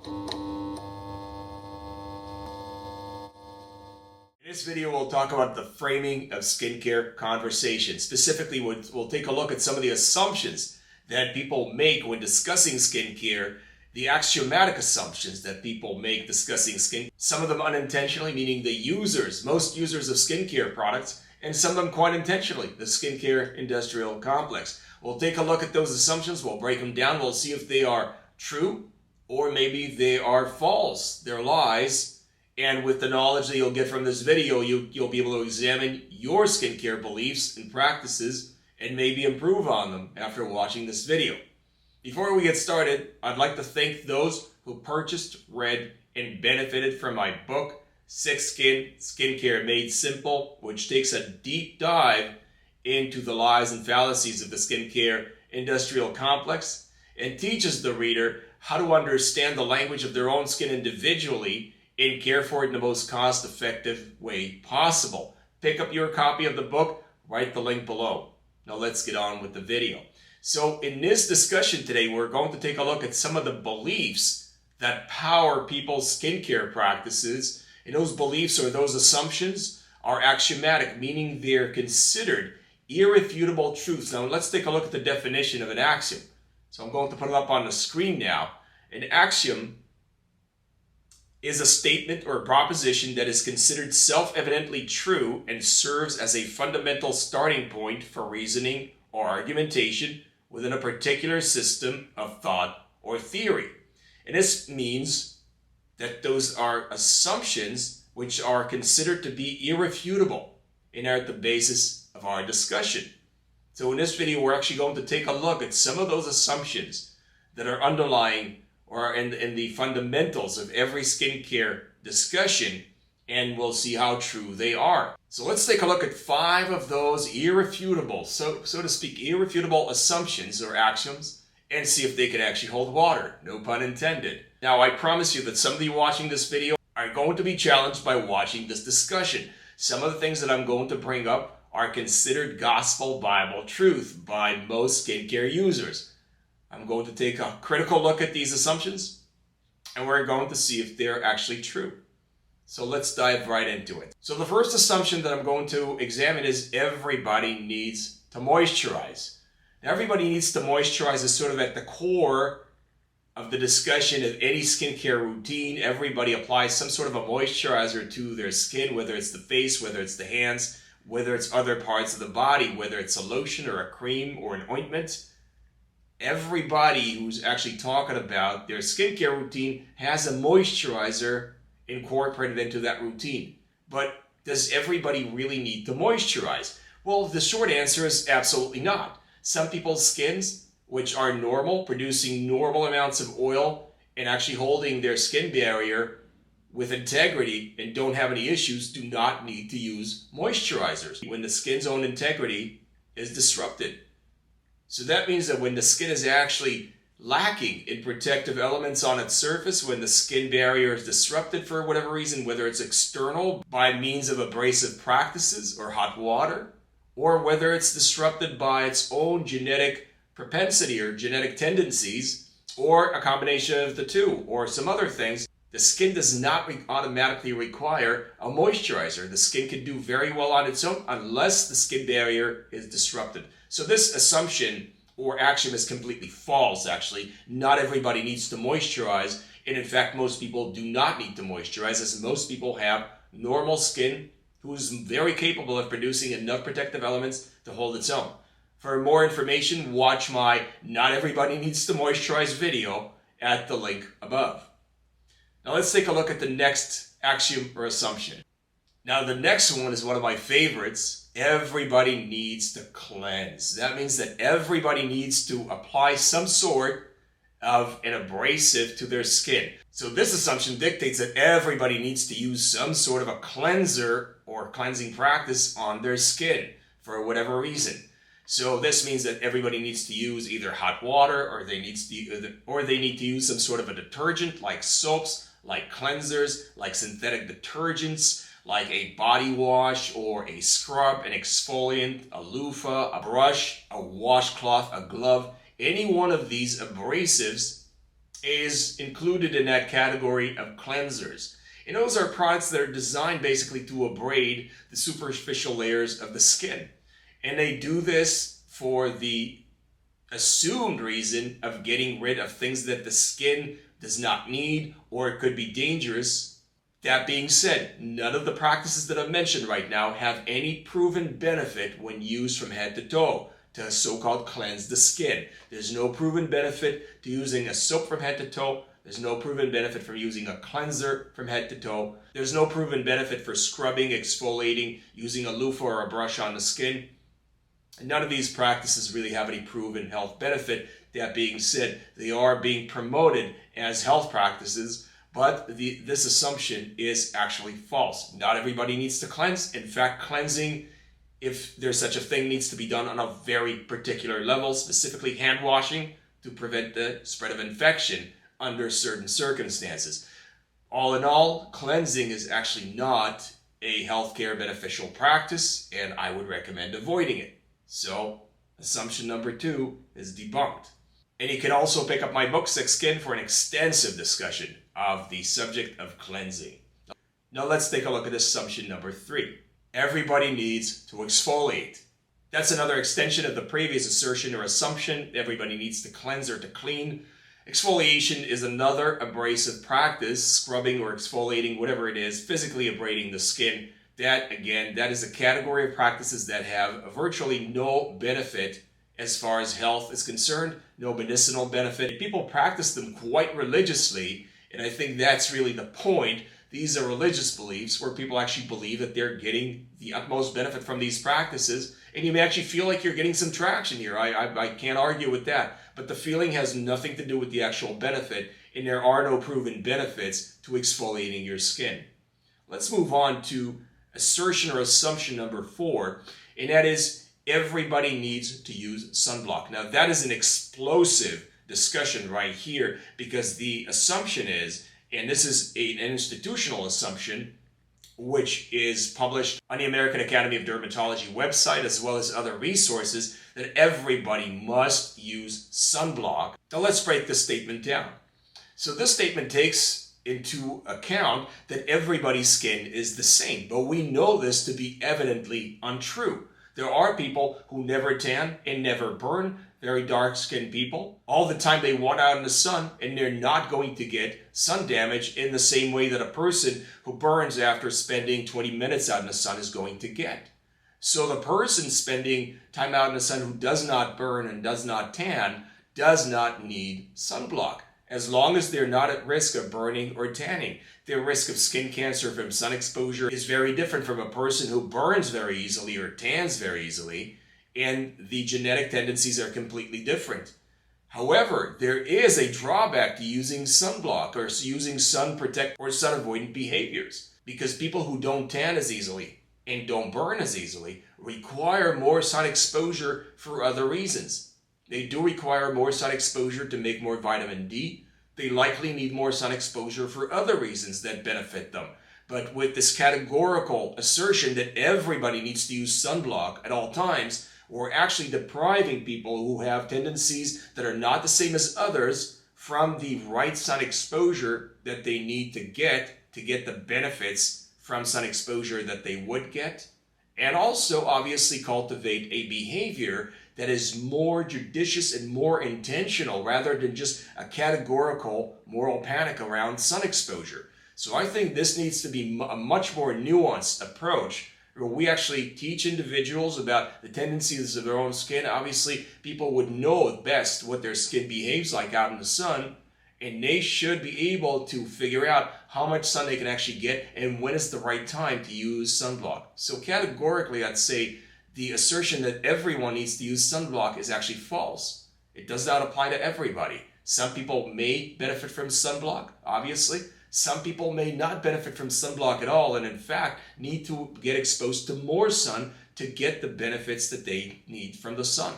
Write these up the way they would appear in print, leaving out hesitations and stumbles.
In this video, we'll talk about the framing of skincare conversation. Specifically, we'll take a look at some of the assumptions that people make when discussing skincare, the axiomatic assumptions that people make discussing skin, some of them unintentionally, meaning most users of skincare products, and some of them quite intentionally, the skincare industrial complex. We'll take a look at those assumptions, we'll break them down, we'll see if they are true or maybe they are false, they're lies. And with the knowledge that you'll get from this video, you'll be able to examine your skincare beliefs and practices and maybe improve on them after watching this video. Before we get started, I'd like to thank those who purchased, read, and benefited from my book, Six Skincare Made Simple, which takes a deep dive into the lies and fallacies of the skincare industrial complex and teaches the reader how to understand the language of their own skin individually and care for it in the most cost-effective way possible. Pick up your copy of the book, write the link below. Now let's get on with the video. So in this discussion today, we're going to take a look at some of the beliefs that power people's skincare practices. And those beliefs or those assumptions are axiomatic, meaning they're considered irrefutable truths. Now let's take a look at the definition of an axiom. So I'm going to put it up on the screen now. An axiom is a statement or a proposition that is considered self-evidently true and serves as a fundamental starting point for reasoning or argumentation within a particular system of thought or theory. And this means that those are assumptions which are considered to be irrefutable and are at the basis of our discussion. So in this video, we're actually going to take a look at some of those assumptions that are underlying or in the fundamentals of every skincare discussion, and we'll see how true they are. So let's take a look at 5 of those irrefutable, so to speak, irrefutable assumptions or axioms, and see if they can actually hold water, no pun intended. Now, I promise you that some of you watching this video are going to be challenged by watching this discussion. Some of the things that I'm going to bring up are considered gospel Bible truth by most skincare users. I'm going to take a critical look at these assumptions, and we're going to see if they're actually true. So let's dive right into it. So the first assumption that I'm going to examine is everybody needs to moisturize. Now, everybody needs to moisturize is sort of at the core of the discussion of any skincare routine. Everybody applies some sort of a moisturizer to their skin, whether it's the face, whether it's the hands, whether it's other parts of the body, whether it's a lotion or a cream or an ointment. Everybody who's actually talking about their skincare routine has a moisturizer incorporated into that routine. But does everybody really need to moisturize? Well, the short answer is absolutely not. Some people's skins, which are normal, producing normal amounts of oil and actually holding their skin barrier with integrity and don't have any issues, do not need to use moisturizers when the skin's own integrity is disrupted. So that means that when the skin is actually lacking in protective elements on its surface, when the skin barrier is disrupted for whatever reason, whether it's external by means of abrasive practices or hot water, or whether it's disrupted by its own genetic propensity or genetic tendencies, or a combination of the two, or some other things, the skin does not automatically require a moisturizer. The skin can do very well on its own unless the skin barrier is disrupted. So this assumption or axiom is completely false, actually. Not everybody needs to moisturize, and in fact, most people do not need to moisturize, as most people have normal skin who's very capable of producing enough protective elements to hold its own. For more information, watch my Not Everybody Needs to Moisturize video at the link above. Now let's take a look at the next axiom or assumption. Now the next one is one of my favorites. Everybody needs to cleanse. That means that everybody needs to apply some sort of an abrasive to their skin. So this assumption dictates that everybody needs to use some sort of a cleanser or cleansing practice on their skin for whatever reason. So this means that everybody needs to use either hot water or they need to use some sort of a detergent like soaps, like cleansers, like synthetic detergents, like a body wash or a scrub, an exfoliant, a loofah, a brush, a washcloth, a glove. Any one of these abrasives is included in that category of cleansers. And those are products that are designed basically to abrade the superficial layers of the skin. And they do this for the assumed reason of getting rid of things that the skin does not need or it could be dangerous. That being said, none of the practices that I've mentioned right now have any proven benefit when used from head to toe to so-called cleanse the skin. There's no proven benefit to using a soap from head to toe. There's no proven benefit from using a cleanser from head to toe. There's no proven benefit for scrubbing, exfoliating, using a loofah or a brush on the skin. And none of these practices really have any proven health benefit. That being said, they are being promoted as health practices, but this assumption is actually false. Not everybody needs to cleanse. In fact, cleansing, if there's such a thing, needs to be done on a very particular level, specifically hand washing to prevent the spread of infection under certain circumstances. All in all, cleansing is actually not a healthcare beneficial practice, and I would recommend avoiding it. So, assumption number 2 is debunked. And you can also pick up my book, Sick Skin, for an extensive discussion of the subject of cleansing. Now let's take a look at assumption number 3. Everybody needs to exfoliate. That's another extension of the previous assertion or assumption. Everybody needs to cleanse or to clean. Exfoliation is another abrasive practice, scrubbing or exfoliating, whatever it is, physically abrading the skin. That, again, that is a category of practices that have virtually no benefit as far as health is concerned, no medicinal benefit. People practice them quite religiously, and I think that's really the point. These are religious beliefs where people actually believe that they're getting the utmost benefit from these practices, and you may actually feel like you're getting some traction here. I can't argue with that, but the feeling has nothing to do with the actual benefit, and there are no proven benefits to exfoliating your skin. Let's move on to assertion or assumption number 4, and that is everybody needs to use sunblock. Now that is an explosive discussion right here, because the assumption is, and this is an institutional assumption, which is published on the American Academy of Dermatology website as well as other resources, that everybody must use sunblock. Now let's break this statement down. So this statement takes into account that everybody's skin is the same, but we know this to be evidently untrue. There are people who never tan and never burn, very dark-skinned people. All the time they want out in the sun, and they're not going to get sun damage in the same way that a person who burns after spending 20 minutes out in the sun is going to get. So the person spending time out in the sun who does not burn and does not tan does not need sunblock, as long as they're not at risk of burning or tanning. Their risk of skin cancer from sun exposure is very different from a person who burns very easily or tans very easily, and the genetic tendencies are completely different. However, there is a drawback to using sunblock or using sun protect or sun avoidant behaviors, because people who don't tan as easily and don't burn as easily require more sun exposure for other reasons. They do require more sun exposure to make more vitamin D. They likely need more sun exposure for other reasons that benefit them. But with this categorical assertion that everybody needs to use sunblock at all times, we're actually depriving people who have tendencies that are not the same as others from the right sun exposure that they need to get the benefits from sun exposure that they would get, and also obviously cultivate a behavior that is more judicious and more intentional rather than just a categorical moral panic around sun exposure. So I think this needs to be a much more nuanced approach, where we actually teach individuals about the tendencies of their own skin. Obviously, people would know best what their skin behaves like out in the sun, and they should be able to figure out how much sun they can actually get and when is the right time to use sunblock. So categorically, I'd say the assertion that everyone needs to use sunblock is actually false. It does not apply to everybody. Some people may benefit from sunblock, obviously. Some people may not benefit from sunblock at all, and in fact need to get exposed to more sun to get the benefits that they need from the sun.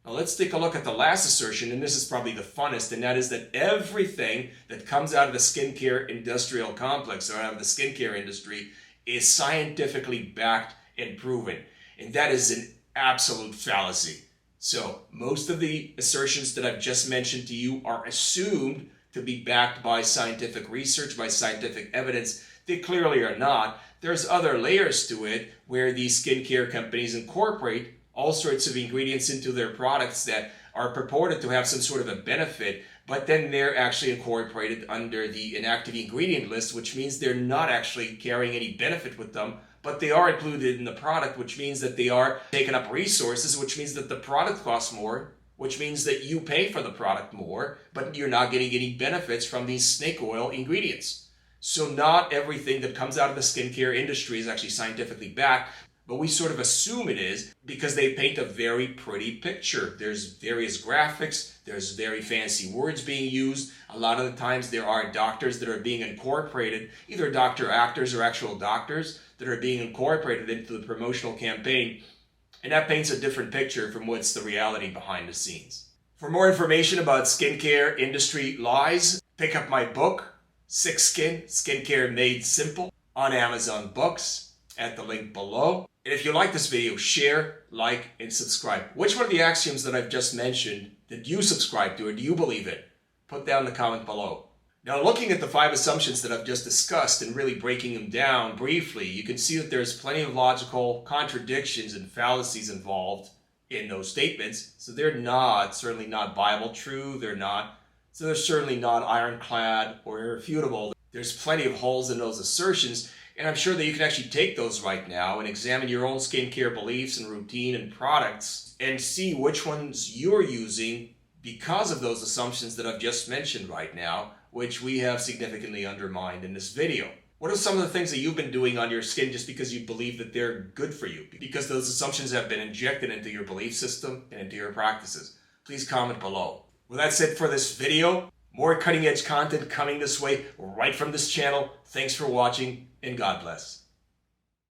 Now let's take a look at the last assertion, and this is probably the funnest, and that is that everything that comes out of the skincare industrial complex or out of the skincare industry is scientifically backed and proven. And that is an absolute fallacy. So most of the assertions that I've just mentioned to you are assumed to be backed by scientific research, by scientific evidence. They clearly are not. There's other layers to it where these skincare companies incorporate all sorts of ingredients into their products that are purported to have some sort of a benefit, but then they're actually incorporated under the inactive ingredient list, which means they're not actually carrying any benefit with them, but they are included in the product, which means that they are taking up resources, which means that the product costs more, which means that you pay for the product more, but you're not getting any benefits from these snake oil ingredients. So not everything that comes out of the skincare industry is actually scientifically backed, but we sort of assume it is because they paint a very pretty picture. There's various graphics, there's very fancy words being used. A lot of the times there are doctors that are being incorporated, either doctor actors or actual doctors that are being incorporated into the promotional campaign. And that paints a different picture from what's the reality behind the scenes. For more information about skincare industry lies, pick up my book, Sick Skin, Skincare Made Simple, on Amazon Books at the link below. And if you like this video, share, like, and subscribe. Which one of the axioms that I've just mentioned did you subscribe to or do you believe in? Put down in the comment below. Now, looking at the 5 assumptions that I've just discussed and really breaking them down briefly, you can see that there's plenty of logical contradictions and fallacies involved in those statements. So they're certainly not Bible true. So they're certainly not ironclad or irrefutable. There's plenty of holes in those assertions, and I'm sure that you can actually take those right now and examine your own skincare beliefs and routine and products and see which ones you're using because of those assumptions that I've just mentioned right now, which we have significantly undermined in this video. What are some of the things that you've been doing on your skin just because you believe that they're good for you? Because those assumptions have been injected into your belief system and into your practices. Please comment below. Well, that's it for this video. More cutting edge content coming this way right from this channel. Thanks for watching and God bless.